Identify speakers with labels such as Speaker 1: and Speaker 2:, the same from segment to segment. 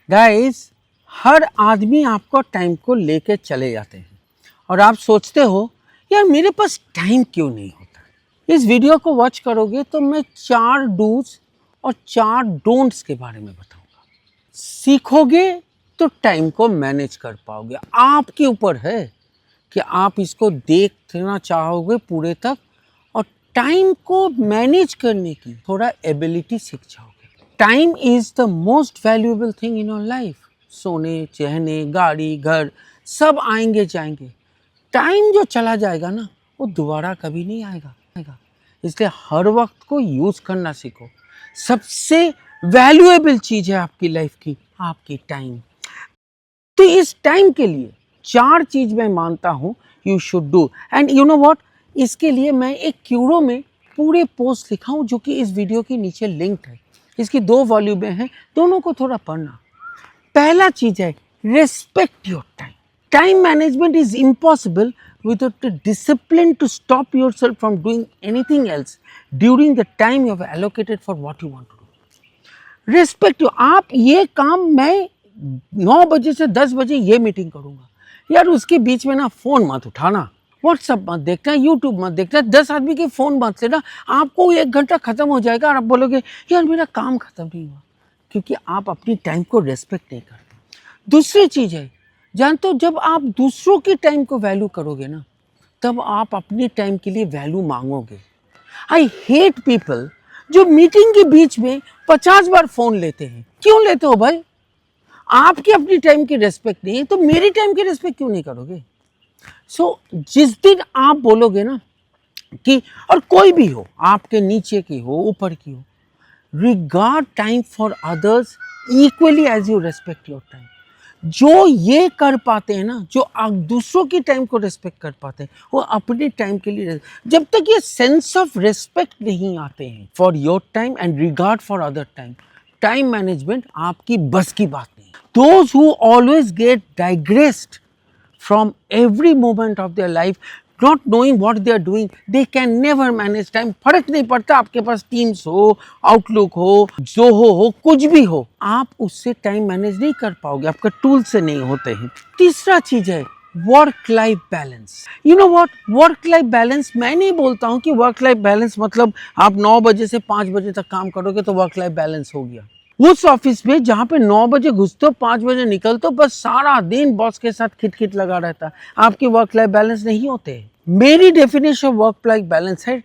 Speaker 1: Guys, हर आदमी आपको time को लेके चले जाते हैं और आप सोचते हो यार मेरे पास टाइम क्यों नहीं होता। इस वीडियो को वॉच करोगे तो मैं 4 डूज और 4 डोंट्स के बारे में बताऊंगा। सीखोगे तो टाइम को मैनेज कर पाओगे। आपके ऊपर है कि आप इसको देखना चाहोगे पूरे तक और टाइम को मैनेज करने की थोड़ा एबिलिटी सीख जाओगे। Time is the most valuable thing in your life. सोने, चहने, गाड़ी, घर सब आएंगे जाएंगे। टाइम जो चला जाएगा ना वो दोबारा कभी नहीं आएगा। इसलिए हर वक्त को यूज करना सीखो। सबसे वैल्यूएबल चीज है आपकी लाइफ की आपकी टाइम। तो इस टाइम के लिए 4 चीज मैं मानता हूं you should do. And you know what, इसके लिए मैं एक क्यूरो में पूरे पोस्ट लिखा हूं जो कि इस वीडियो के नीचे लिंक्ड है। इसकी 2 वॉल्यूमें हैं, दोनों को थोड़ा पढ़ना। पहला चीज है respect your time. Time management is impossible without the discipline to stop yourself from doing anything else during the time you have allocated for what you want to do. Respect you. आप ये काम मैं 9 बजे से 10 बजे ये meeting करूंगा यार, उसके बीच में ना फोन मत उठाना, व्हाट्सअप मत देखना, यूट्यूब मत देखना, 10 आदमी के फोन मत लेना। आपको 1 घंटा खत्म हो जाएगा और आप बोलोगे यार मेरा काम खत्म नहीं हुआ, क्योंकि आप अपनी टाइम को रेस्पेक्ट नहीं करते। दूसरी चीज है, जानते हो जब आप दूसरों की टाइम को वैल्यू करोगे ना तब आप अपनी टाइम के लिए वैल्यू मांगोगे। आई हेट पीपल जो मीटिंग के बीच में 50 बार फोन लेते हैं। क्यों लेते हो भाई? आपकी अपनी टाइम की रेस्पेक्ट नहीं है तो मेरी टाइम की रेस्पेक्ट क्यों नहीं करोगे? सो जिस दिन आप बोलोगे ना कि, और कोई भी हो, आपके नीचे की हो ऊपर की हो, regard time for others equally as you respect your time. जो ये कर पाते हैं ना, जो दूसरों की टाइम को रेस्पेक्ट कर पाते हैं, वो अपनी टाइम के लिए, जब तक ये सेंस ऑफ रेस्पेक्ट नहीं आते हैं for your time and regard for other time, time management आपकी बस की बात नहीं। Those who always get digressed from every moment of their life, not knowing what they are doing, they can never manage time. फर्क नहीं पड़ता आपके पास teams हो, आउटलुक हो, जोहो हो, कुछ भी हो, आप उससे टाइम मैनेज नहीं कर पाओगे, आपका टूल से नहीं होते हैं। तीसरा चीज है work life balance. You know what, work life balance, मैं नहीं बोलता हूँ कि वर्क लाइफ बैलेंस मतलब आप 9 बजे से 5 बजे तक काम करोगे तो वर्क लाइफ बैलेंस हो गया। उस ऑफिस में जहां पे 9 बजे घुसते हो 5 बजे निकलते हो, बस सारा दिन बॉस के साथ खिटखिट लगा रहता है, आपके वर्क लाइफ बैलेंस नहीं होते। मेरी definition of work life balance है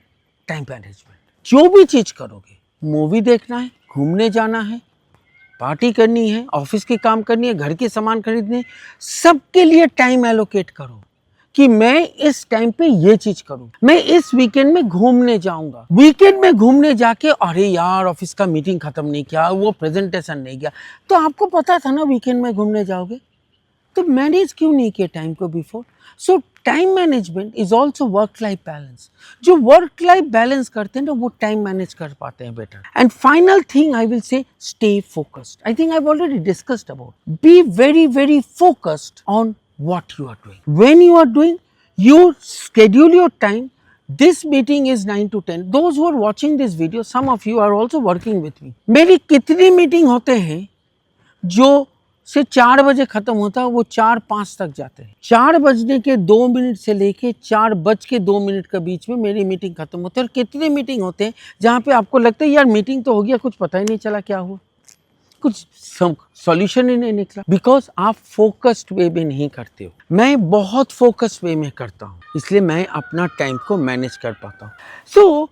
Speaker 1: टाइम मैनेजमेंट। जो भी चीज करोगे, मूवी देखना है, घूमने जाना है, पार्टी करनी है, ऑफिस के काम करनी है, घर के सामान खरीदने, सबके लिए टाइम एलोकेट करो कि मैं इस टाइम पे ये चीज करूं। मैं इस वीकेंड में घूमने जाऊंगा, वीकेंड में घूमने जाके अरे यार ऑफिस का मीटिंग खत्म नहीं किया, वो प्रेजेंटेशन नहीं किया, तो आपको पता था ना वीकेंड में घूमने जाओगे, तो मैनेज क्यों नहीं किया टाइम को before? So time management is also work life balance. जो वर्क लाइफ बैलेंस करते हैं ना वो टाइम मैनेज कर पाते हैं better. And final thing I will say, stay focused. I think I have already discussed about, be very very focused on what you are doing. When you are doing, you schedule your time. This meeting is 9 to 10. Those who are watching this video, some of you are also working with me. मेरी कितनी meeting होते हैं जो से 4 बजे खत्म होता है, वो 4-5 तक जाते हैं। 4 बजने के 2 मिनट से लेके 4 बज के 2 मिनट के बीच में मेरी मीटिंग खत्म होती है। और कितने मीटिंग होते हैं जहाँ पे आपको लगता है यार मीटिंग तो हो गया, कुछ पता ही नहीं चला क्या हुआ, कुछ सॉल्यूशन ही नहीं निकला, बिकॉज आप फोकस्ड वे में नहीं करते हो। मैं बहुत फोकस्ड वे में करता हूँ, इसलिए मैं अपना टाइम को मैनेज कर पाता हूँ। सो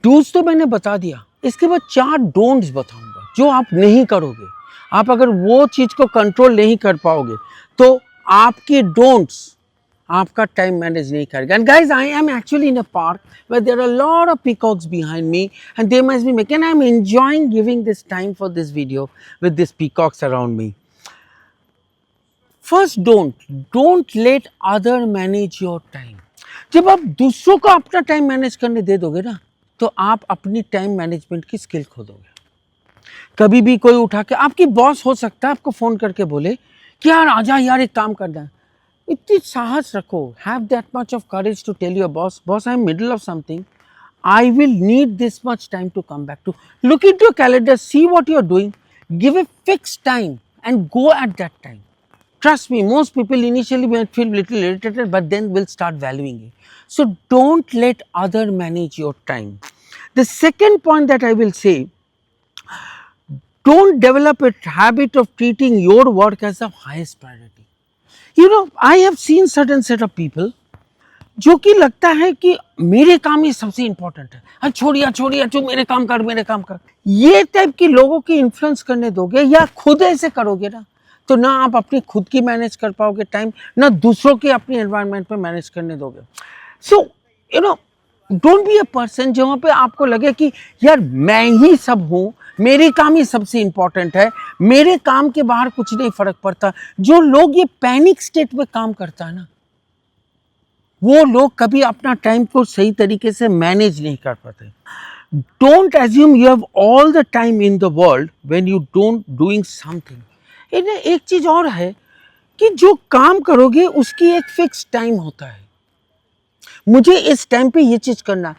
Speaker 1: डूज तो मैंने बता दिया, इसके बाद 4 डोंट्स बताऊंगा जो आप नहीं करोगे। आप अगर वो चीज को कंट्रोल नहीं कर पाओगे तो आपके डोंट्स आपका टाइम मैनेज नहीं करेगा। And guys, I am actually in a park where there are a lot of peacocks behind me and they must be making, I'm enjoying giving this time for this video with these peacocks around me. First, don't let other manage your time. जब आप दूसरों को अपना time manage करने दे दोगे ना तो आप अपनी टाइम मैनेजमेंट की स्किल खो दोगे। कभी भी कोई उठा के, आपकी बॉस हो सकता है आपको फोन करके बोले कि यार आजा यार एक काम करना है, इतनी साहस रखो, have that much of courage to tell your boss, boss I am middle of something, I will need this much time to come back to. Look into your calendar, see what you are doing, give a fixed time and go at that time. Trust me, most people initially might feel little irritated, but then will start valuing it. So don't let other manage your time. The second point that I will say, don't develop a habit of treating your work as the highest priority. You know, I have seen certain set of people जो कि लगता है कि मेरे काम ही सबसे important है, हाँ छोड़िया छोड़िया तू मेरे काम कर, ये टाइप के लोगों की इन्फ्लुएंस करने दोगे या खुद ऐसे करोगे ना, तो ना आप अपनी खुद की मैनेज कर पाओगे टाइम, ना दूसरों की अपनी एनवायरनमेंट में मैनेज करने दोगे. So you know, don't be a person जहाँ पे आपको लगे कि यार मैं ही सब हूँ, मेरे काम ही सबसे इंपॉर्टेंट है, मेरे काम के बाहर कुछ नहीं फर्क पड़ता. जो लोग ये पैनिक स्टेट में काम करता है ना, वो लोग कभी अपना टाइम को सही तरीके से मैनेज नहीं कर पाते. Don't assume you have all the time in the world when you don't doing something. इन्हें एक चीज और है कि जो काम करोगे उसकी एक फिक्स टाइम होता है. मुझे इस टाइम पे ये चीज करना.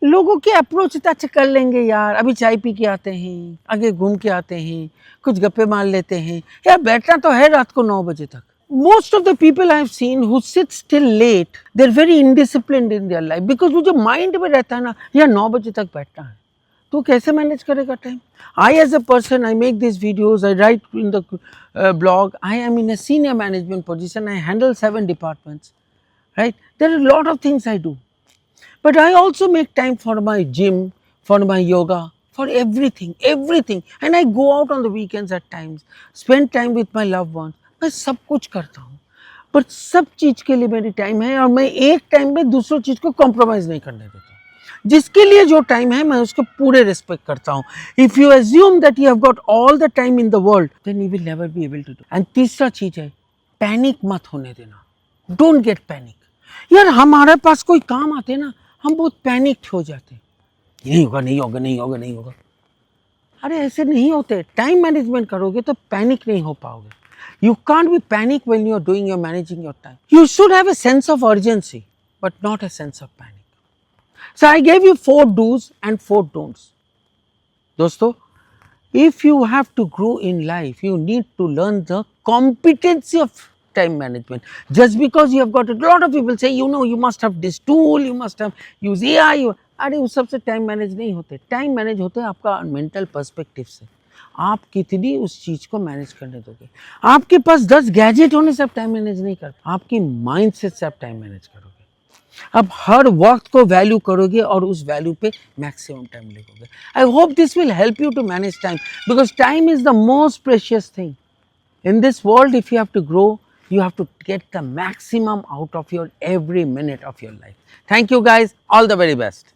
Speaker 1: लोगों की अप्रोच था, अच्छा कर लेंगे यार, अभी चाय पी के आते हैं, आगे घूम के आते हैं, कुछ गप्पे मार लेते हैं, यार बैठना तो है रात को 9 बजे तक. Most of the people I have seen who sit still late, they're very indisciplined in their life because वो जो माइंड में रहता है ना, यार 9 बजे तक बैठना है, तो कैसे मैनेज करेगा time. I as a person, I make this videos, I write in the blog, I am in a senior management position, I handle 7 departments, right? There are a lot of things I do, but I also make time for my gym, for my yoga, for everything, everything. And I go out on the weekends at times, spend time with my loved ones. मैं सब कुछ करता हूँ, पर सब चीज के लिए मेरी टाइम है और मैं एक टाइम में दूसरों चीज को कॉम्प्रोमाइज नहीं करने देता. जिसके लिए जो टाइम है मैं उसको पूरे रिस्पेक्ट करता हूँ. If you assume that you have got all the time in the world, then you will never be able to do. And तीसरा चीज है, पैनिक मत होने देना. Don't get panic. यार हमारे पास कोई काम आते ना, हम बहुत पैनिक हो जाते, नहीं होगा नहीं होगा नहीं होगा नहीं होगा. अरे ऐसे नहीं होते. टाइम मैनेजमेंट करोगे तो पैनिक नहीं हो पाओगे. You can't be panic when you are doing your managing your time. You should have a sense of urgency but not a sense of panic. So I gave you 4 dos and 4 don'ts. दोस्तों, if you have to grow in life, you need to learn the competency of time management. Just because you have got a lot of people say, you know, you must have this tool, you must have use AI. अरे उस सबसे time manage नहीं होते. Time manage होते हैं आपका mental perspective से. आप कितनी उस चीज को मैनेज करने दोगे. आपके पास 10 गैजेट होने से आप टाइम मैनेज नहीं कर, आपकी माइंड सेट से आप टाइम मैनेज करोगे. अब हर वक्त को वैल्यू करोगे और उस वैल्यू पे मैक्सिमम टाइम लगोगे. I hope this will help you to manage time, because time is the most precious thing in this world. If you have to grow, you have to get the maximum out of your every minute of your life. Thank you guys, all the very best.